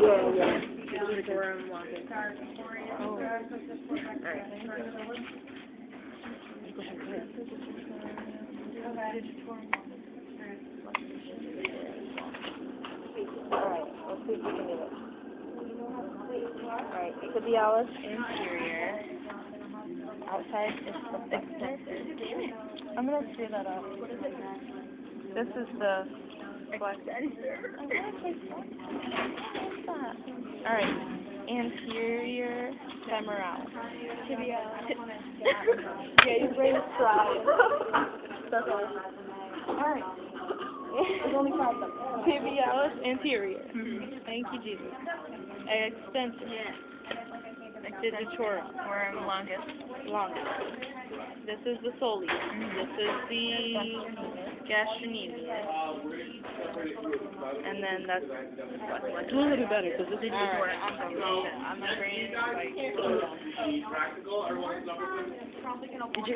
Yeah. Digitorum longest. Oh. Alright. Alright, let's see if we can do it. Alright, tibialis anterior. Outside is extensor. I'm gonna screw that up. This is the extensor. Alright, anterior femoral. Tibialis. Yeah, your brain is fried. That's all. Alright. There's only 5 of them. Tibialis anterior. Thank you, Jesus. Extensor. Yeah. Digitorum, or longest. This is the soleus. This is the gastrocnemius. And then that's a little bit better because this is digitorum. I'm my brain. Did you